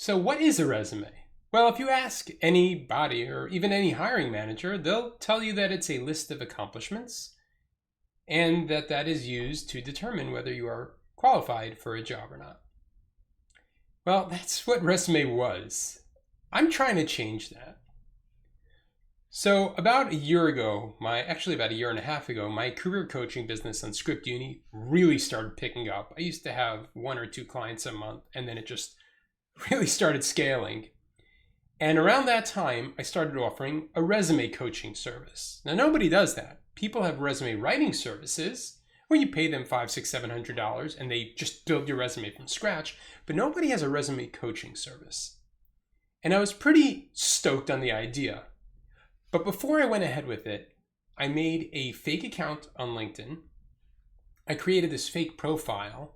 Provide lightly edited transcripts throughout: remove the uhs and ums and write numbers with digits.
So what is a resume? Well, if you ask anybody or even any hiring manager, they'll tell you that it's a list of accomplishments and that is used to determine whether you are qualified for a job or not. Well, that's what resume was. I'm trying to change that. So about a year ago, about a year and a half ago, my career coaching business on ScriptUni really started picking up. I used to have 1 or 2 clients a month, and then it just really started scaling. And around that time, I started offering a resume coaching service. Now, nobody does that. People have resume writing services where you pay them $500, $600, $700 and they just build your resume from scratch, but nobody has a resume coaching service. And I was pretty stoked on the idea. But before I went ahead with it, I made a fake account on LinkedIn. I created this fake profile,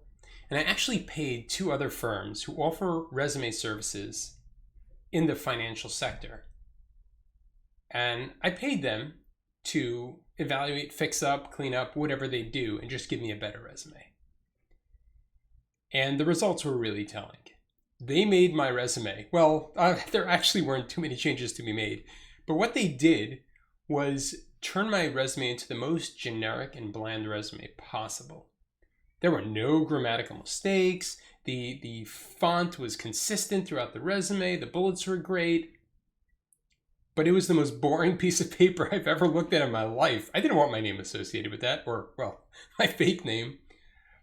and I actually paid 2 other firms who offer resume services in the financial sector. And I paid them to evaluate, fix up, clean up, whatever they do, and just give me a better resume. And the results were really telling. They made my resume. Well, there actually weren't too many changes to be made. But what they did was turn my resume into the most generic and bland resume possible. There were no grammatical mistakes. The font was consistent throughout the resume. The bullets were great. But it was the most boring piece of paper I've ever looked at in my life. I didn't want my name associated with that, or, well, my fake name.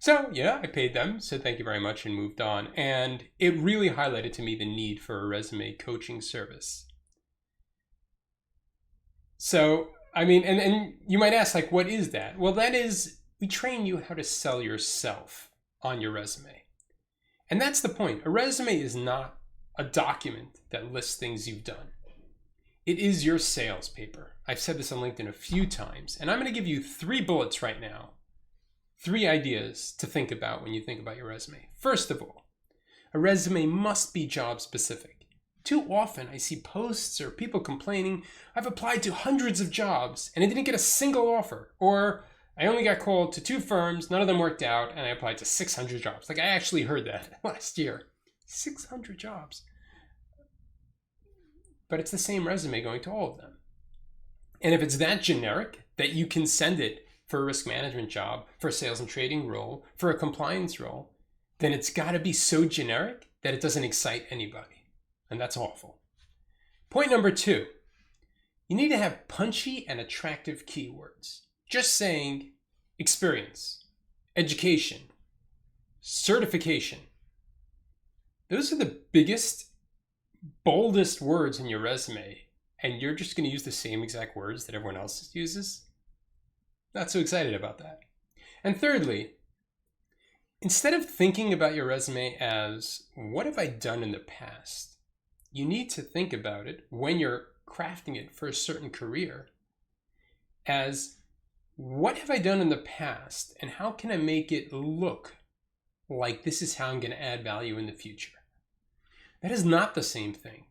So, yeah, I paid them, said thank you very much, and moved on. And it really highlighted to me the need for a resume coaching service. So, I mean, and you might ask, like, what is that? Well, that is, we train you how to sell yourself on your resume. And that's the point. A resume is not a document that lists things you've done. It is your sales paper. I've said this on LinkedIn a few times, and I'm going to give you 3 bullets right now. 3 ideas to think about when you think about your resume. First of all, a resume must be job specific. Too often I see posts or people complaining, I've applied to hundreds of jobs and I didn't get a single offer. Or I only got called to 2 firms, none of them worked out, and I applied to 600 jobs. Like, I actually heard that last year. 600 jobs. But it's the same resume going to all of them. And if it's that generic that you can send it for a risk management job, for a sales and trading role, for a compliance role, then it's got to be so generic that it doesn't excite anybody. And that's awful. Point number 2, you need to have punchy and attractive keywords. Just saying experience, education, certification. Those are the biggest, boldest words in your resume, and you're just going to use the same exact words that everyone else uses? Not so excited about that. And thirdly, instead of thinking about your resume as, what have I done in the past? You need to think about it when you're crafting it for a certain career as, what have I done in the past and how can I make it look like this is how I'm going to add value in the future? That is not the same thing.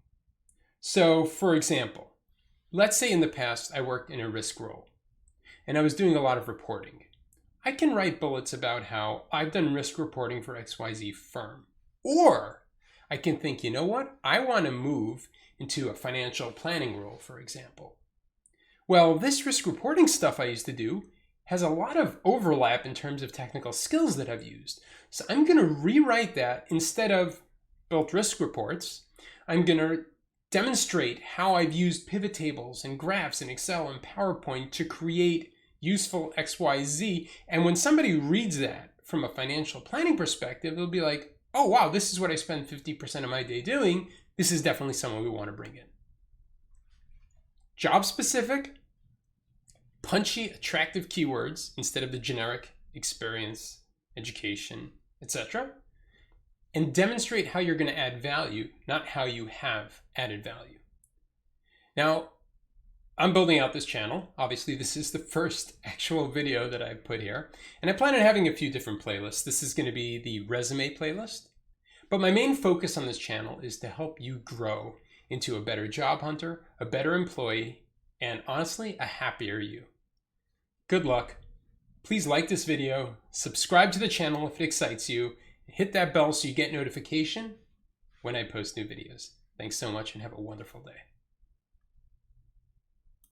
So, for example, let's say in the past I worked in a risk role and I was doing a lot of reporting. I can write bullets about how I've done risk reporting for XYZ firm. Or I can think, you know what? I want to move into a financial planning role, for example. Well, this risk reporting stuff I used to do has a lot of overlap in terms of technical skills that I've used. So I'm going to rewrite that. Instead of built risk reports, I'm going to demonstrate how I've used pivot tables and graphs in Excel and PowerPoint to create useful XYZ. And when somebody reads that from a financial planning perspective, they'll be like, oh, wow, this is what I spend 50% of my day doing. This is definitely someone we want to bring in. Job specific, punchy, attractive keywords instead of the generic experience, education, etc. And demonstrate how you're going to add value, not how you have added value. Now, I'm building out this channel. Obviously, this is the first actual video that I've put here. And I plan on having a few different playlists. This is going to be the resume playlist. But my main focus on this channel is to help you grow into a better job hunter, a better employee, and honestly, a happier you. Good luck. Please like this video, subscribe to the channel if it excites you, hit that bell so you get notification, when I post new videos. Thanks so much and have a wonderful day.